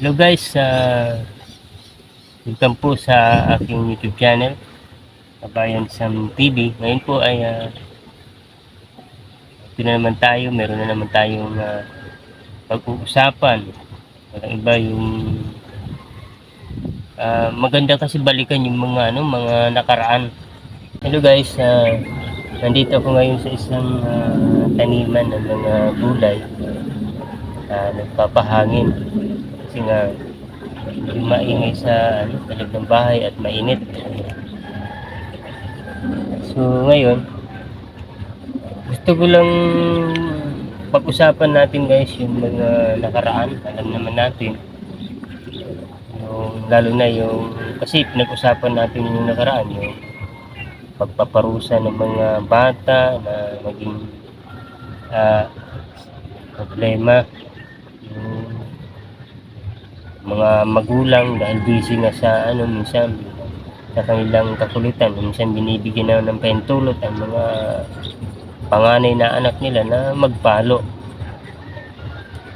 Hello guys, welcome po sa aking YouTube channel, Kabayan Sam TV. Ngayon po ay ito na naman tayo, meron na naman tayong pag-uusapan. Walang iba yung maganda kasi balikan yung mga nakaraan. Hello guys, nandito ako ngayon sa isang taniman ng mga gulay. Nagpapahangin kasi nga yung maingay sa talag ng bahay at mainit. So ngayon, gusto ko lang pag-usapan natin guys yung mga nakaraan. Alam naman natin yung lalo na yung kasi pinag-usapan natin yung nakaraan, yung pagpaparusa ng mga bata na maging problema, yung mga magulang dahil busy nga sa minsan sa kanilang kakulitan, minsan binibigyan na ng pentulot ang mga panganay na anak nila na magpalo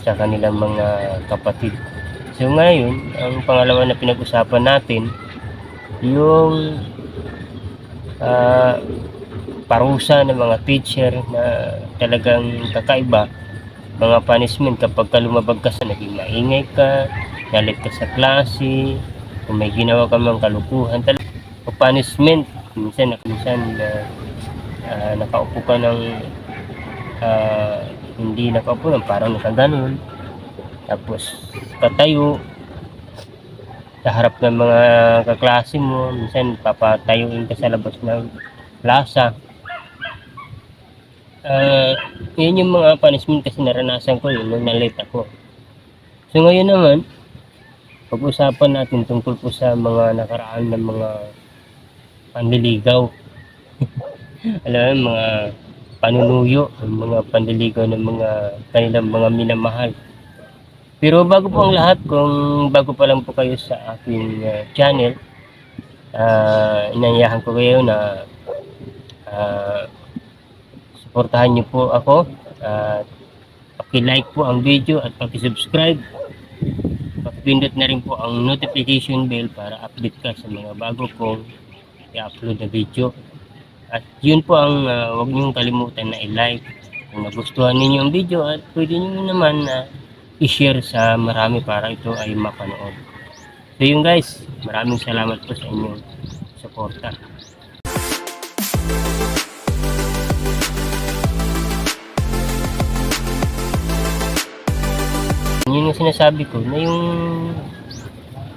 sa kanilang mga kapatid. So ngayon, ang pangalawa na pinag-usapan natin yung parusa ng mga teacher na talagang kakaiba, mga punishment kapag lumabag ka sa naging maingay ka, nalit ka sa klase, kung may ginawa ka mang kalukuhan, talaga punishment. Minsan nakaupo ka ng hindi nakaupo lang, parang nakaganon, tapos patayo sa harap ng mga kaklase mo. Minsan papatayuin ka sa labas ng plaza. Yun yung mga punishment kasi naranasan ko yun nung na-late ako. So ngayon naman, pag-usapan natin tungkol po sa mga nakaraan ng mga panliligaw. Alam mo, mga panunuyo, mga panliligaw ng mga kanilang mga minamahal. Pero bago po ang lahat, kung bago pa lang po kayo sa aking channel, inayahan ko kayo na suportahan niyo po ako at paki-like po ang video at paki-subscribe. Paki-pindot na rin po ang notification bell para update ka sa mga bago kong i-upload na video. At yun po ang huwag niyong kalimutan na i-like kung nagustuhan ninyo ang video, at pwede niyo naman na i-share sa marami para ito ay mapanood. So yun guys, maraming salamat po sa inyong suporta. Yun yung sinasabi ko na yung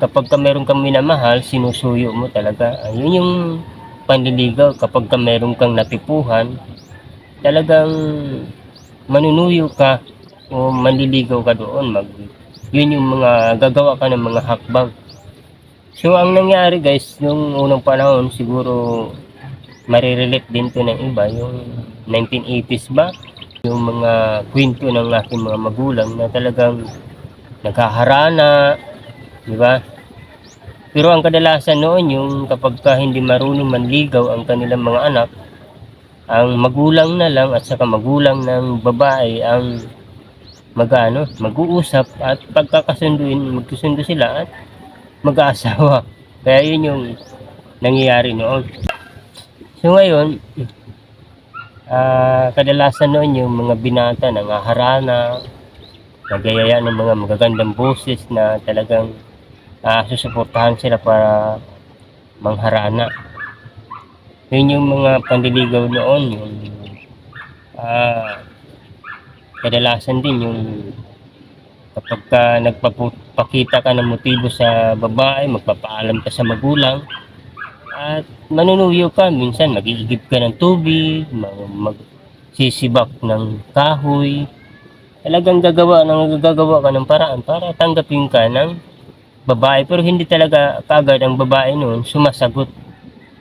kapag ka meron kang minamahal, sinusuyo mo talaga. Yun yung panliligaw. Kapag ka meron kang natipuhan, talagang manunuyo ka o manliligaw ka doon. Yun yung mga gagawa ka ng mga hakbang. So ang nangyari guys, yung unang panahon, siguro marirelate din to ng iba, yung 1980s ba, yung mga kwento ng aking mga magulang na talagang naghaharana, di ba? Pero ang kadalasan noon, yung kapag ka hindi marunong manligaw ang kanilang mga anak, ang magulang na lang at saka magulang ng babae ang mag-uusap at magsusundo sila at mag-aasawa. Kaya yun yung nangyayari noon. So ngayon, kadalasan noon yung mga binata nangaharana, nagayaya ng mga magagandang boses na talagang susuportahan sila para mangharana. Yun yung mga panliligaw noon, yung kadalasan din yung kapag ka nagpapakita ka ng motibo sa babae, magpapaalam ka sa magulang at manunuyo ka. Minsan mag-iigib ka ng tubig, magsisibak ng kahoy, talagang gagawa ka ng paraan para tanggapin ka ng babae. Pero hindi talaga kagad ang babae noon sumasagot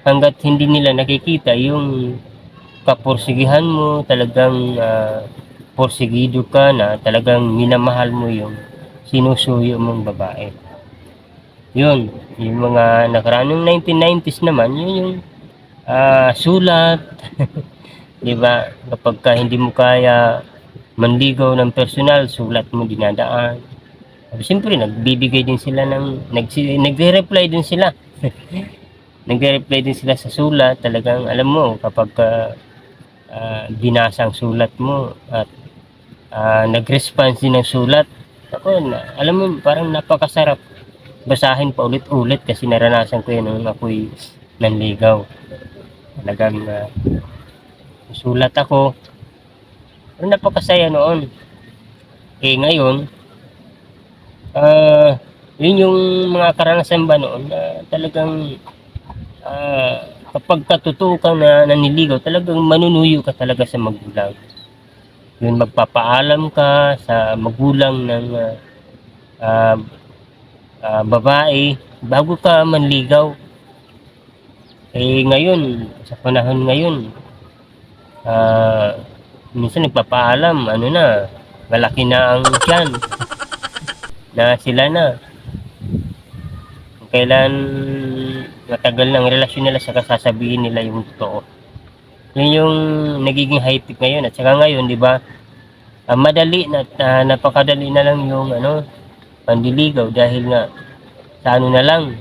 hanggat hindi nila nakikita yung kapursigihan mo, talagang porsigido ka na talagang minamahal mo yung sinusuyo mong babae. Yun, yung mga nakaraan ng 1990s naman, yun yung sulat. Diba? Kapag ka hindi mo kaya manligaw ng personal, sulat mo dinadaan. Siyempre nagbibigay din sila ng nagre-reply din sila. Nagre-reply din sila sa sulat. Talagang alam mo kapagka, binasa ang sulat mo at, nag-response din ng sulat, ako na alam mo parang napakasarap basahin paulit-ulit kasi naranasan ko 'yan nung ako'y nanligaw. Talagang, sulat ako, pero napakasaya noon. Eh, ngayon, ah, 'yun yung mga karanasan ba noon na talagang, kapagka totoo kang naniligaw talagang manunuyo ka talaga sa magulang. 'Yun magpapaalam ka sa magulang ng, ah, babae bago ka manligaw. Eh, ngayon, sa panahon ngayon, ah, minsan nagpapaalam ano na, malaki na ang tiyan, na sila na. Kung kailan matagal ng relasyon nila saka sasabihin nila yung totoo. Yun yung nagiging high-tech ngayon at saka ngayon 'di ba, madali na napakadali na lang yung ano, panliligaw dahil nga sa ano na lang,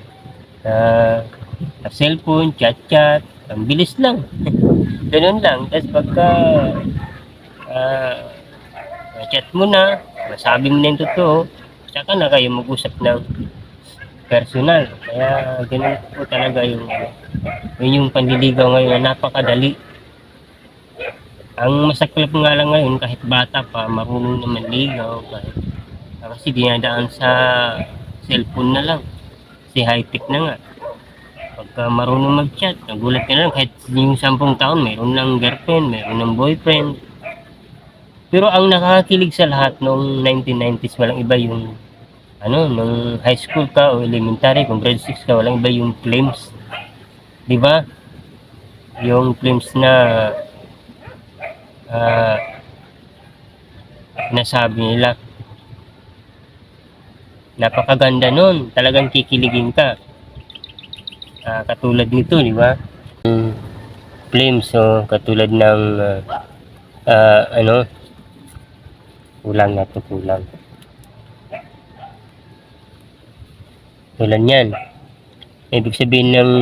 sa cellphone, chat-chat, ang bilis lang. Gano'n lang. Tapos pagka, ah, chat mo na, masabi mo na yung totoo, saka na kayo mag-usap ng personal. Kaya gano'n po talaga yung ano, yun yung panliligaw ngayon na napakadali. Ang masaklap nga lang ngayon kahit bata pa marunong na manligaw kahit kasi dinadaan sa cellphone na lang. Kasi high-tech na nga. Pagka marunong mag-chat, nagulat ka na lang kahit yung 10 taon meron ng girlfriend, meron ng boyfriend. Pero ang nakakakilig sa lahat noong 1990s walang iba yung ano, nung high school ka o elementary, kung grade 6 ka, walang iba yung flames. 'Di ba? Yung flames na ah, nasabi nila. Napakaganda nun, talagang kikiligin ka. Katulad nito, 'di ba? Flames, so katulad ng ano, kulang na to, kulang. Tulad niyan. Ibig sabihin ng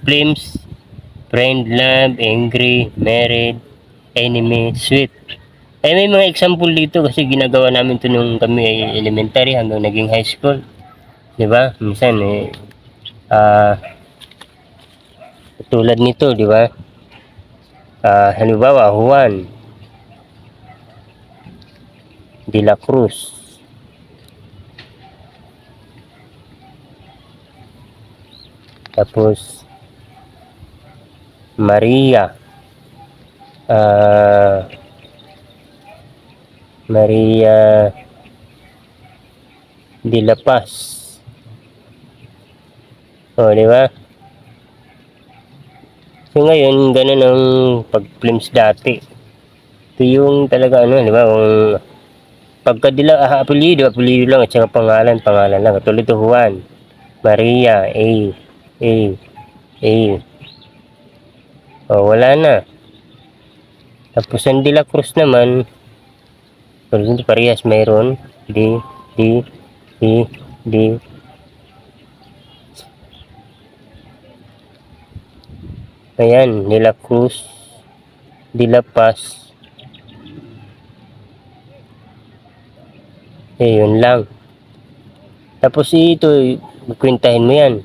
flames, friend, love, angry, married, enemy, sweet. Eh may mga example dito kasi ginagawa namin to nung kami ay elementary hanggang naging high school. 'Di ba? Minsan tulad nito, 'di ba? Halimbawa, Juan de la Cruz. Tapos Maria Maria de la Paz. O, di ba? So ngayon, ganun ang pag-films dati. Ito yung talaga ano, di ba? Kung pagka apelyido lang at saka pangalan lang. Katulad ito, Juan, Maria, A. O, wala na. Tapos ang De La Cruz naman, parehas mayroon. D. Ayan, De La Cruz, De La Paz. Yun lang. Tapos ito, kwentahin mo yan.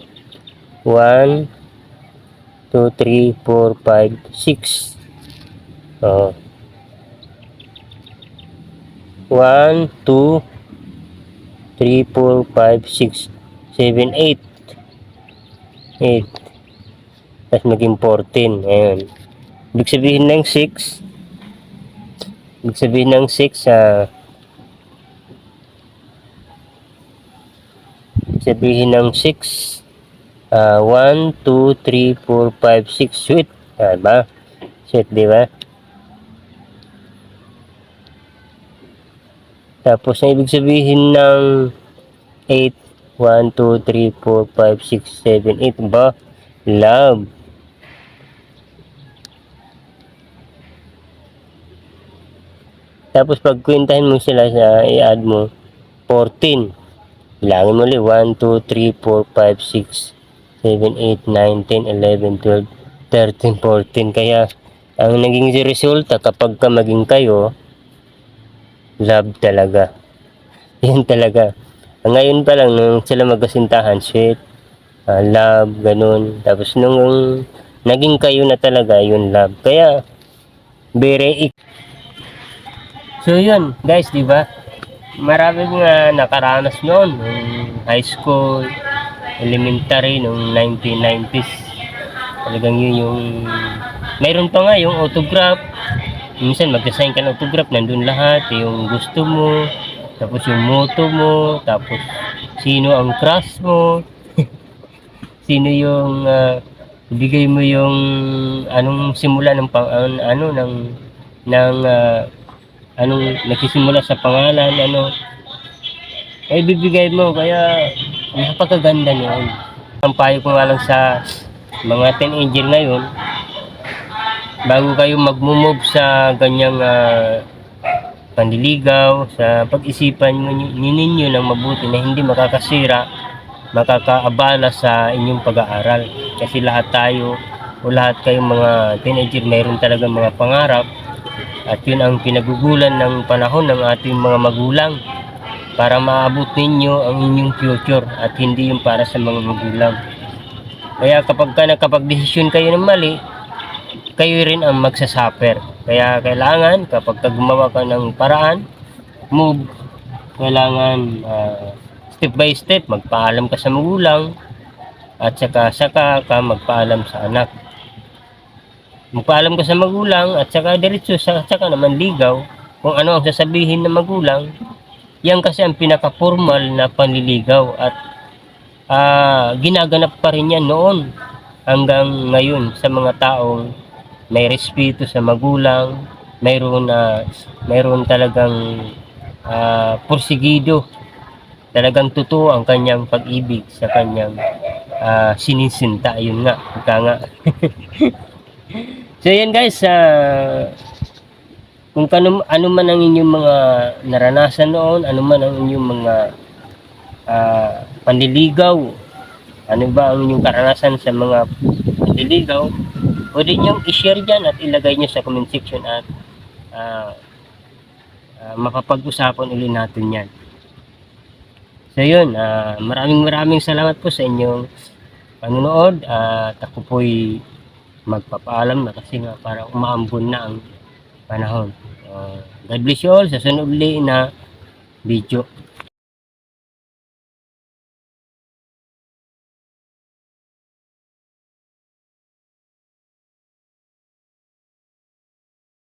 1, 2, 3, 4, 5, 6. Oh. 1, 2, 3, 4, 5, 6, 7, 8. 8. Tapos maging 14. Ayan. Ibig sabihin ng 6. Ibig sabihin ng 6, sabihin ng 6, 1, 2, 3, 4, 5, 6, sweet. Diba? Sweet, diba? Tapos, ang ibig sabihin ng 8, 1, 2, 3, 4, 5, 6, 7, 8, ba? Love. Tapos, pag kwentahin mo sila, i-add mo, 14. Bilangin mo ulit, 1, 2, 3, 4, 5, 6, 7, 8, 9, 10, 11, 12, 13, 14. Kaya, ang naging resulta kapag ka maging kayo, love talaga. Yan talaga. Ngayon pa lang, nung sila magkasintahan, sweet, love, ganun. Tapos nung naging kayo na talaga, yun love. Kaya, very. So yun, guys, di ba? Maraming nakaranas noon, nung high school, elementary, nung 1990s. Talagang yun yung, mayroon pa nga yung autograph. Minsan magsasign ka ng autograph, nandun lahat, yung gusto mo, tapos yung motto mo, tapos sino ang crush mo, sino yung ibigay mo yung anong simula ng ano ng anong nagsisimula sa pangalan, ano ay bibigay mo. Kaya napakaganda noon. Ang payo ko nga lang sa mga teenager ngayon, bago kayo mag-move sa ganyang panliligaw, sa pag-isipan ninyo ng mabuti na hindi makakasira, makakaabala sa inyong pag-aaral. Kasi lahat tayo o lahat kayong mga teenager mayroon talagang mga pangarap, at yun ang pinagugulan ng panahon ng ating mga magulang para maabot ninyo ang inyong future at hindi yung para sa mga magulang. Kaya kapag ka nakapag-desisyon kayo ng mali, kayo rin ang magsasuffer. Kaya kailangan kapag gumawa ka ng paraan, move, kailangan step by step magpaalam ka sa magulang at saka ka magpaalam sa anak. Magpaalam ka sa magulang at saka diretso saka naman ligaw kung ano ang sasabihin ng magulang. Yan kasi ang pinaka-formal na panliligaw at ginaganap pa rin yan noon hanggang ngayon sa mga taong may respeto sa magulang, mayroon talagang porsigido, talagang totoo ang kanyang pag-ibig sa kanyang sinisinta. Yun nga, ika nga. So yan guys, kung ano man ang inyong mga naranasan noon, ano man ang inyong mga panliligaw, ano ba ang inyong karanasan sa mga panliligaw, pwede nyo i-share dyan at ilagay nyo sa comment section at mapapag-usapan ulit natin yan. So yun, maraming salamat po sa inyong panonood at ako po'y magpapaalam na kasi nga para umaambon na ang panahon. God bless you all sa sunod ulit na video.